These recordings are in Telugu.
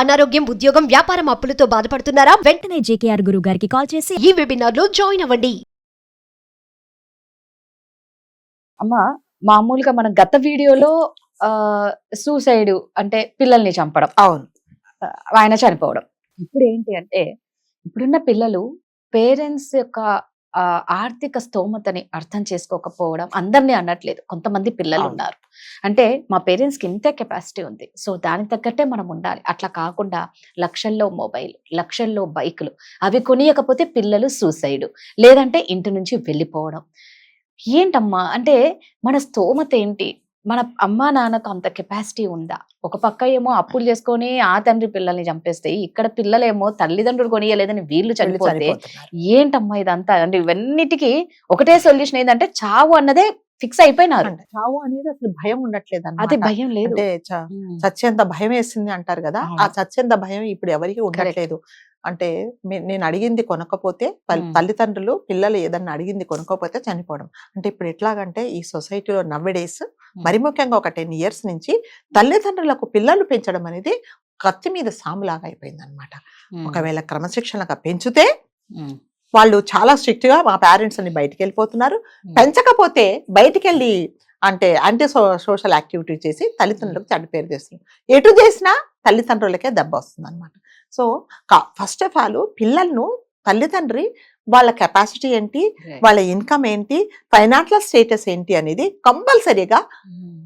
అనారోగ్యం, ఉద్యోగం, వ్యాపారం అప్పులతో బాధపడుతున్నారా? వెంటనే జేకేఆర్ గురువు గారికి కాల్ చేసి ఈ వెబినార్ లో జాయిన్ అవ్వండి. అమ్మ, మామూలుగా మనం గత వీడియోలో సూసైడ్ అంటే పిల్లల్ని చంపడం, అవును. ఆయన చనిపోవడం. ఇప్పుడు ఏంటి అంటే ఇప్పుడున్న పిల్లలు పేరెంట్స్ యొక్క ఆర్థిక స్తోమతని అర్థం చేసుకోకపోవడం, అందరినీ అనట్లేదు, కొంతమంది పిల్లలు అవును. ఉన్నారు. అంటే మా పేరెంట్స్ కి ఇంతే కెపాసిటీ ఉంది, సో దానికి తగ్గట్టే మనం ఉండాలి. అట్లా కాకుండా లక్షల్లో మొబైల్, లక్షల్లో బైకులు, అవి కొనియకపోతే పిల్లలు సూసైడ్, లేదంటే ఇంటి నుంచి వెళ్ళిపోవడం. ఏంటమ్మా అంటే మన స్తోమత ఏంటి? మన అమ్మా నాన్నకు అంత కెపాసిటీ ఉందా? ఒక పక్క ఏమో అప్పులు చేసుకొని ఆ తండ్రి పిల్లల్ని చంపేస్తే, ఇక్కడ పిల్లలేమో తల్లిదండ్రులు కొనియలేదని వీళ్ళు చనిపోతే ఏంటమ్మా ఇదంతా? అంటే ఇవన్నిటికీ ఒకటే సొల్యూషన్ ఏంటంటే చావు అన్నదే ఫిక్స్ అయిపోయినారు. చావు అనేది అసలు భయం ఉండట్లేదు అది భయం లేదు. అంటే చచ్చేంత భయం వేసింది అంటారు కదా, ఆ చచ్చేంత భయం ఇప్పుడు ఎవరికి ఉండట్లేదు. అంటే నేను అడిగింది కొనకపోతే తల్లిదండ్రులు పిల్లలు ఏదన్నా అడిగింది కొనకపోతే చనిపోవడం. అంటే ఇప్పుడు ఎట్లాగంటే ఈ సొసైటీలో నవ్వేడేస్ మరి ముఖ్యంగా ఒక 10 years నుంచి తల్లిదండ్రులకు పిల్లలు పెంచడం అనేది కత్తి మీద సాములాగా అయిపోయింది అనమాట. ఒకవేళ క్రమశిక్షణగా పెంచితే వాళ్ళు చాలా స్ట్రిక్ట్ గా మా పేరెంట్స్ అని బయటికి వెళ్ళిపోతున్నారు. పెంచకపోతే బయటికి వెళ్ళి అంటే సోషల్ యాక్టివిటీ చేసి తల్లిదండ్రులకు చెడ్డ పేరు చేస్తున్నారు. ఎటు చేసినా తల్లిదండ్రులకే దెబ్బ వస్తుంది అనమాట. సో ఫస్ట్ ఆఫ్ ఆల్ పిల్లలను తల్లిదండ్రి వాళ్ళ కెపాసిటీ ఏంటి, వాళ్ళ ఇన్కమ్ ఏంటి, ఫైనాన్షియల్ స్టేటస్ ఏంటి అనేది కంపల్సరీగా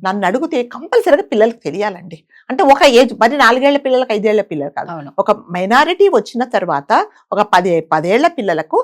నన్ను అడిగితే కంపల్సరీగా పిల్లలకు తెలియాలండి. అంటే ఒక ఏజ్ మరి 4 ఏళ్ల పిల్లలకు 5 ఏళ్ల పిల్లలు కాదు, ఒక మైనారిటీ వచ్చిన తర్వాత ఒక 10 ఏళ్ల పిల్లలకు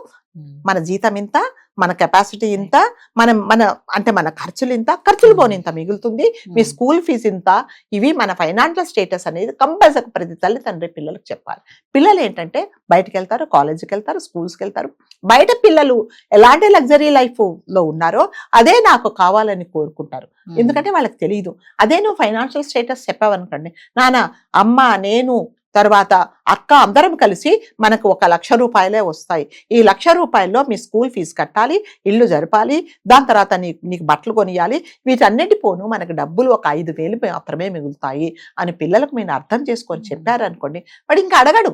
మన జీతం ఇంత, మన కెపాసిటీ ఇంత, మన ఖర్చులు ఇంత, ఖర్చులు పోని ఇంత మిగులుతుంది, మీ స్కూల్ ఫీజు ఇంత, ఇవి మన ఫైనాన్షియల్ స్టేటస్ అనేది కంపల్సరీ ప్రతి తల్లిదండ్రి పిల్లలకు చెప్పాలి. పిల్లలు ఏంటంటే బయటకు వెళ్తారు, కాలేజీకి వెళ్తారు, స్కూల్స్కి వెళ్తారు. బయట పిల్లలు ఎలాంటి లగ్జరీ లైఫ్ లో ఉన్నారో అదే నాకు కావాలని కోరుకుంటారు. ఎందుకంటే వాళ్ళకి తెలియదు. అదే నువ్వు ఫైనాన్షియల్ స్టేటస్ చెప్పావనుకోండి, నాన్న, అమ్మ, నేను, తర్వాత అక్క అందరం కలిసి మనకు 1 లక్ష రూపాయలే వస్తాయి, ఈ 1 లక్ష రూపాయల్లో మీ స్కూల్ ఫీజు కట్టాలి, ఇల్లు జరపాలి, దాని తర్వాత నీకు బట్టలు కొనియాలి, వీటన్నిటి పోను మనకు డబ్బులు ఒక 5,000 మాత్రమే మిగులుతాయి అని పిల్లలకు మీరు అర్థం చేసుకొని చెప్పారనుకోండి, వాడు ఇంకా అడగడు,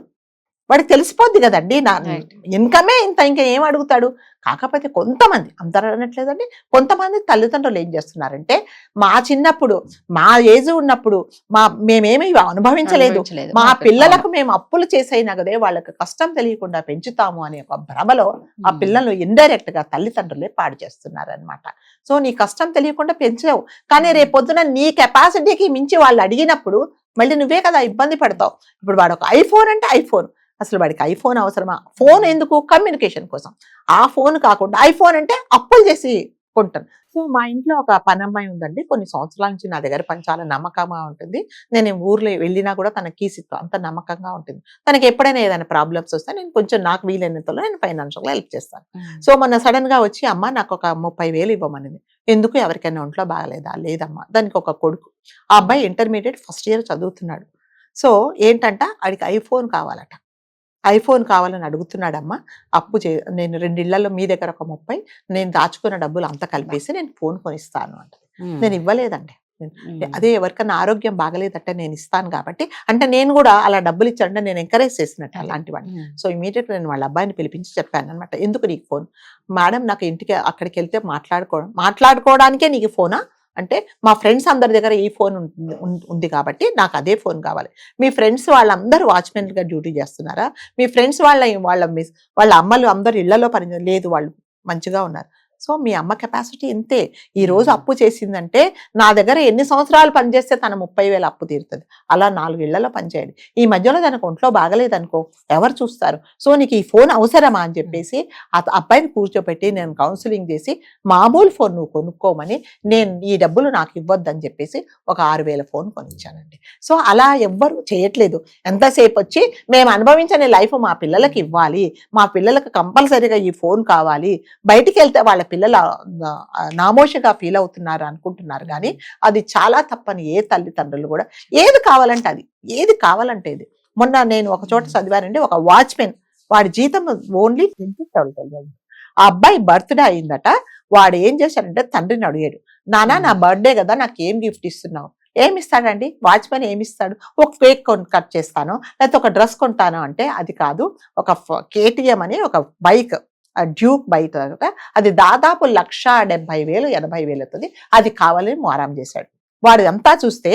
వాడికి తెలిసిపోద్ది కదండి నా ఇన్కమే ఇంత, ఇంకా ఏం అడుగుతాడు. కాకపోతే కొంతమంది, అందరూ అనట్లేదండి, కొంతమంది తల్లిదండ్రులు ఏం చేస్తున్నారంటే మా చిన్నప్పుడు మా ఏజ్ ఉన్నప్పుడు మేమేమి అనుభవించలేదు, మా పిల్లలకు మేము అప్పులు చేసైనా కదే వాళ్ళకి కష్టం తెలియకుండా పెంచుతాము అనే ఒక భ్రమలో ఆ పిల్లలు ఇండైరెక్ట్ గా తల్లిదండ్రులే పాడు చేస్తున్నారు అనమాట. సో నీ కష్టం తెలియకుండా పెంచావు, కానీ రేపొద్దున నీ కెపాసిటీకి మించి వాళ్ళు అడిగినప్పుడు మళ్ళీ నువ్వే కదా ఇబ్బంది పడతావు. ఇప్పుడు వాడు ఒక ఐఫోన్ అంటే ఐఫోన్, అసలు వాడికి ఐఫోన్ అవసరమా? ఫోన్ ఎందుకు? కమ్యూనికేషన్ కోసం. ఆ ఫోన్ కాకుండా ఐఫోన్ అంటే అప్పులు చేసి కొంటాను. సో మా ఇంట్లో ఒక పనమ్మాయి ఉందండి, కొన్ని సంవత్సరాల నుంచి నా దగ్గర చాలా నమ్మకంగా ఉంటుంది. నేను ఊర్లో వెళ్ళినా కూడా తన కీసితో అంత నమ్మకంగా ఉంటుంది. తనకి ఎప్పుడైనా ఏదైనా ప్రాబ్లమ్స్ వస్తే నేను కొంచెం నాకు వీలైనంతలో నేను ఫైనాన్షియల్గా హెల్ప్ చేస్తాను. సో మొన్న సడన్ గా వచ్చి, అమ్మ నాకు ఒక 30,000 ఇవ్వమనింది. ఎందుకు? ఎవరికైనా ఒంట్లో బాగలేదా? లేదమ్మా. దానికి ఒక కొడుకు, ఆ అబ్బాయి ఇంటర్మీడియట్ ఫస్ట్ ఇయర్ చదువుతున్నాడు. సో ఏంటంట, ఆడికి ఐఫోన్ కావాలట. ఐఫోన్ కావాలని అడుగుతున్నాడమ్మా, నేను 2 ఇళ్లలో మీ దగ్గర ఒక 30, నేను దాచుకున్న డబ్బులు అంతా కలిపేసి నేను ఫోన్ కొనిస్తాను అంటే నేను ఇవ్వలేదండి. అదే ఎవరికన్నా ఆరోగ్యం బాగలేదంటే నేను ఇస్తాను కాబట్టి, అంటే నేను కూడా అలా డబ్బులు ఇచ్చానంటే నేను ఎంకరేజ్ చేసినట్టు అలాంటి వాడిని. సో ఇమీడియట్గా నేను వాళ్ళ అబ్బాయిని పిలిపించి చెప్పాను అనమాట, ఎందుకు నీకు ఫోన్? మేడం, నాకు ఇంటికి అక్కడికి వెళ్తే మాట్లాడుకోవడానికే నీకు ఫోనా అంటే, మా ఫ్రెండ్స్ అందరి దగ్గర ఈ ఫోన్ ఉంది కాబట్టి నాకు అదే ఫోన్ కావాలి. మీ ఫ్రెండ్స్ వాళ్ళందరూ వాచ్మెన్గా డ్యూటీ చేస్తున్నారా? మీ ఫ్రెండ్స్ వాళ్ళ అమ్మలు అందరు ఇళ్లలో పని లేదు, వాళ్ళు మంచిగా ఉన్నారు. సో మీ అమ్మ కెపాసిటీ ఇంతే. ఈ రోజు అప్పు చేసిందంటే నా దగ్గర ఎన్ని సంవత్సరాలు పనిచేస్తే తన 30,000 అప్పు తీరుతుంది. అలా 4 ఇళ్లలో పనిచేయండి. ఈ మధ్యలో తనకు ఒంట్లో బాగలేదనుకో ఎవరు చూస్తారు? సో నీకు ఈ ఫోన్ అవసరమా అని చెప్పేసి ఆ అబ్బాయిని కూర్చోబెట్టి నేను కౌన్సిలింగ్ చేసి మామూలు ఫోన్ నువ్వు కొనుక్కోమని, నేను ఈ డబ్బులు నాకు ఇవ్వద్దని చెప్పేసి ఒక 6,000 ఫోన్ కొనిచ్చానండి. సో అలా ఎవ్వరు చేయట్లేదు. ఎంతసేపు వచ్చి మేము అనుభవించని లైఫ్ మా పిల్లలకి ఇవ్వాలి, మా పిల్లలకు కంపల్సరీగా ఈ ఫోన్ కావాలి, బయటికి వెళ్తే వాళ్ళ పిల్లలు నామోషిగా ఫీల్ అవుతున్నారు అనుకుంటున్నారు. కానీ అది చాలా తప్పని ఏ తల్లిదండ్రులు కూడా ఏది కావాలంటే ఇది. మొన్న నేను ఒక చోట చదివానండి, ఒక వాచ్మెన్ వాడి జీతం ఓన్లీ 20,000. ఆ అబ్బాయి బర్త్డే అయిందట. వాడు ఏం చేశాడంటే తండ్రిని అడిగాడు, నాన్న నా బర్త్డే కదా, నాకు ఏం గిఫ్ట్ ఇస్తున్నావు? ఏమిస్తాడండి వాచ్మెన్? ఏమిస్తాడు? ఒక కేక్ కట్ చేస్తాను, లేకపోతే ఒక డ్రెస్ కొంటాను అంటే అది కాదు. ఒక KTM అని ఒక బైక్, డ్యూక్ బైక్, అది దాదాపు 1,70,000 80,000 అవుతుంది. అది కావాలని మారాం చేశాడు. వాడు అంతా చూస్తే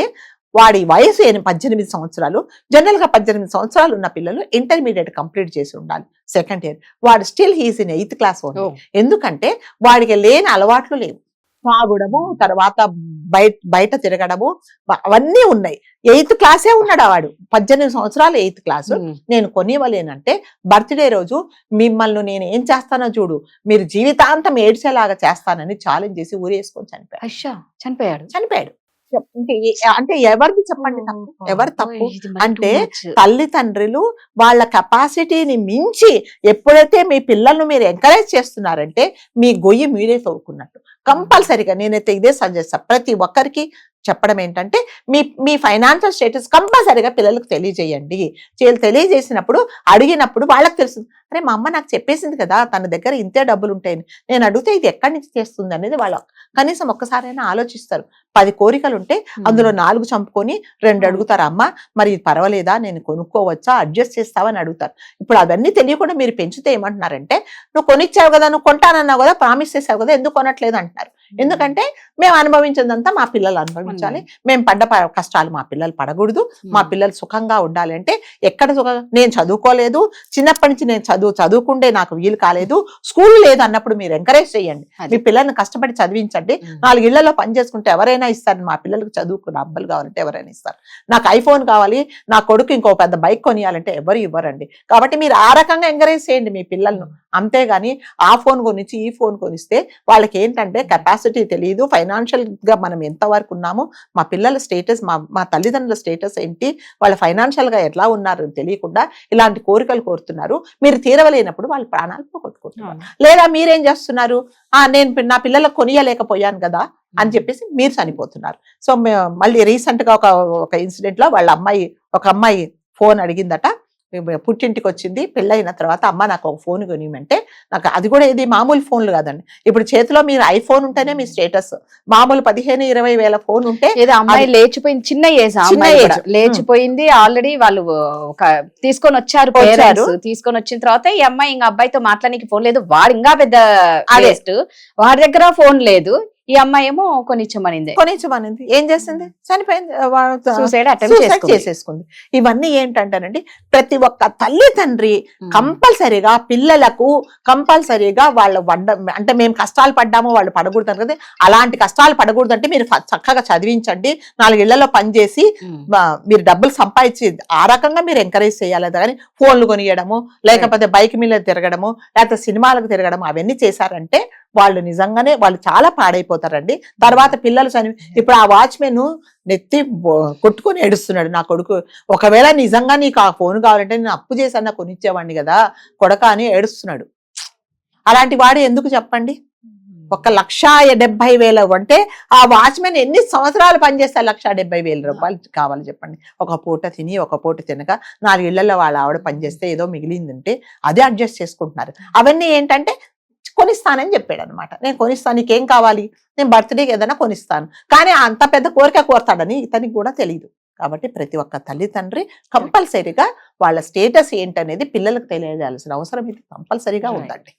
వాడి వయసు 18 సంవత్సరాలు. జనరల్ గా 18 సంవత్సరాలు ఉన్న పిల్లలు ఇంటర్మీడియట్ కంప్లీట్ చేసి ఉండాలి, సెకండ్ ఇయర్. వాడు still he's in 8th class only. ఎందుకంటే వాడికి లేని అలవాట్లు లేవు. తాగుడము, తర్వాత బయట తిరగడము, అవన్నీ ఉన్నాయి. 8th క్లాసే ఉన్నాడు వాడు, 18 సంవత్సరాలు 8th క్లాసు. నేను కొనివ్వలేనంటే బర్త్డే రోజు మిమ్మల్ని నేను ఏం చేస్తానో చూడు, మీరు జీవితాంతం ఏడ్చేలాగా చేస్తానని ఛాలెంజ్ చేసి ఊరేసుకొని చనిపోయాడు. అంటే ఎవరిది చెప్పండి తప్పు? ఎవరు తప్పు? అంటే తల్లిదండ్రులు వాళ్ళ కెపాసిటీని మించి ఎప్పుడైతే మీ పిల్లల్ని మీరు ఎంకరేజ్ చేస్తున్నారంటే మీ గొయ్యి మీరే తవ్వుకున్నట్టు. కంపల్సరిగా నేనైతే ఇదే సజెస్ట్ ప్రతి ఒక్కరికి చెప్పడం ఏంటంటే మీ ఫైనాన్షియల్ స్టేటస్ కంపల్సరిగా పిల్లలకు తెలియజేయండి. తెలియజేసినప్పుడు అడిగినప్పుడు వాళ్ళకి తెలుస్తుంది, అరే మా అమ్మ నాకు చెప్పేసింది కదా తన దగ్గర ఇంతే డబ్బులు ఉంటాయని, నేను అడిగితే ఇది ఎక్కడి నుంచి చేస్తుంది అనేది వాళ్ళు కనీసం ఒక్కసారైనా ఆలోచిస్తారు. 10 కోరికలు ఉంటే అందులో 4 చంపుకొని 2 అడుగుతారు, అమ్మ మరి ఇది పర్వాలేదా, నేను కొనుక్కోవచ్చా, అడ్జస్ట్ చేస్తావని అడుగుతారు. ఇప్పుడు అవన్నీ తెలియకుండా మీరు పెంచితే ఏమంటున్నారంటే, నువ్వు కొనిచ్చావు కదా, నువ్వు కొంటానన్నావు కదా, ప్రామిస్ చేసావు కదా, ఎందుకు కొనట్లేదు అంటున్నారు. ఎందుకంటే మేము అనుభవించిందంతా మా పిల్లలు అనుభవించాలి, మేము పడ్డ కష్టాలు మా పిల్లలు పడకూడదు, మా పిల్లలు సుఖంగా ఉండాలి. అంటే ఎక్కడ నేను చదువుకోలేదు, చిన్నప్పటి నుంచి నేను చదువుకుంటే నాకు వీలు కాలేదు, స్కూల్ లేదు అన్నప్పుడు మీరు ఎంకరేజ్ చేయండి, మీ పిల్లల్ని కష్టపడి చదివించండి. 4 ఇళ్లలో పని చేసుకుంటే ఎవరైనా ఇస్తారు, మా పిల్లలకు చదువుకున్న అబ్బాయిలు కావాలంటే ఎవరైనా ఇస్తారు. నాకు ఐఫోన్ కావాలి, నా కొడుకు ఇంకో పెద్ద బైక్ కొనియాలంటే ఎవరు ఇవ్వరండి. కాబట్టి మీరు ఆ రకంగా ఎంకరేజ్ చేయండి మీ పిల్లలను. అంతేగాని ఆ ఫోన్ కొనిచ్చి ఈ ఫోన్ కొనిస్తే వాళ్ళకి ఏంటంటే కెపాసిటీ తెలియదు, ఫైనాన్షియల్ గా మనం ఎంతవరకు ఉన్నామో, మా పిల్లల స్టేటస్, మా తల్లిదండ్రుల స్టేటస్ ఏంటి, వాళ్ళ ఫైనాన్షియల్ గా ఎట్లా ఉన్నారు తెలియకుండా ఇలాంటి కోరికలు కోరుతున్నారు. మీరు తీరవలేనప్పుడు వాళ్ళ ప్రాణాలు పోగొట్టుకుంటున్నారు. లేదా మీరేం చేస్తున్నారు, నేను నా పిల్లలకు కొనియలేకపోయాను కదా అని చెప్పేసి మీరు చనిపోతున్నారు. సో మళ్ళీ రీసెంట్ గా ఒక ఇన్సిడెంట్ లో ఒక అమ్మాయి ఫోన్ అడిగిందట, పుట్టింటికి వచ్చింది, పెళ్ళైన తర్వాత అమ్మ నాకు ఒక ఫోన్ కొనియమంటే, నాకు అది కూడా ఇది మామూలు ఫోన్లు కాదండి, ఇప్పుడు చేతిలో మీరు ఐఫోన్ ఉంటేనే మీ స్టేటస్. మామూలు 15-20 వేల ఫోన్ ఉంటే ఏదో అమ్మాయి లేచిపోయింది, చిన్న ఏజ్ లేచిపోయింది ఆల్రెడీ. వాళ్ళు తీసుకొని వచ్చారు, తీసుకొని వచ్చిన తర్వాత ఈ అమ్మాయి ఇంకా అబ్బాయితో మాట్లాడానికి ఫోన్ లేదు, వాడు ఇంకా పెద్ద వేస్ట్, వాడి దగ్గర ఫోన్ లేదు. ఈ అమ్మాయి ఏమో కొనిచ్చమనింది, ఏం చేసింది, చనిపోయింది, సూసైడ్ అటెంప్ట్ చేసేసుకుంది. ఇవన్నీ ఏంటంటారండి, ప్రతి ఒక్క తల్లిదండ్రి కంపల్సరీగా పిల్లలకు కంపల్సరీగా వాళ్ళు అంటే మేము కష్టాలు పడ్డాము వాళ్ళు పడకూడదు కదా, అలాంటి కష్టాలు పడకూడదు అంటే మీరు చక్కగా చదివించండి, 4 ఇళ్లలో పనిచేసి మీరు డబ్బులు సంపాదించి ఆ రకంగా మీరు ఎంకరేజ్ చేయాలి. కానీ ఫోన్లు కొనియడము, లేకపోతే బైక్ మీద తిరగడము, లేకపోతే సినిమాలకు తిరగడము, అవన్నీ చేశారంటే వాళ్ళు నిజంగానే వాళ్ళు చాలా పాడైపోతారండి. తర్వాత పిల్లలు ఇప్పుడు ఆ వాచ్మెన్ నెత్తి కొట్టుకొని ఏడుస్తున్నాడు, నా కొడుకు ఒకవేళ నిజంగా నీకు ఆ ఫోన్ కావాలంటే నేను అప్పు చేసన్నా కొనిచ్చేవాడిని కదా కొడక అని ఏడుస్తున్నాడు. అలాంటి వాడు ఎందుకు చెప్పండి? 1,70,000 అంటే ఆ వాచ్మెన్ ఎన్ని సంవత్సరాలు పనిచేస్తే 1,70,000 రూపాయలు కావాలి చెప్పండి. ఒక పూట తిని ఒక పూట తినక 4 ఇళ్లలో వాళ్ళ ఆవిడ పనిచేస్తే ఏదో మిగిలిందంటే అదే అడ్జస్ట్ చేసుకుంటున్నారు. అవన్నీ ఏంటంటే కొనిస్తానని చెప్పాడు అనమాట, నేను కొనిస్తాను, నీకేం కావాలి, నేను బర్త్డేకి ఏదైనా కొనిస్తాను. కానీ అంత పెద్ద కోరిక కోరతాడని ఇతనికి కూడా తెలియదు. కాబట్టి ప్రతి ఒక్క తల్లిదండ్రి కంపల్సరీగా వాళ్ళ స్టేటస్ ఏంటనేది పిల్లలకు తెలియజేయాల్సిన అవసరం ఇది కంపల్సరీగా ఉందండి.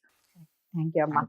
థ్యాంక్ యూ అమ్మా.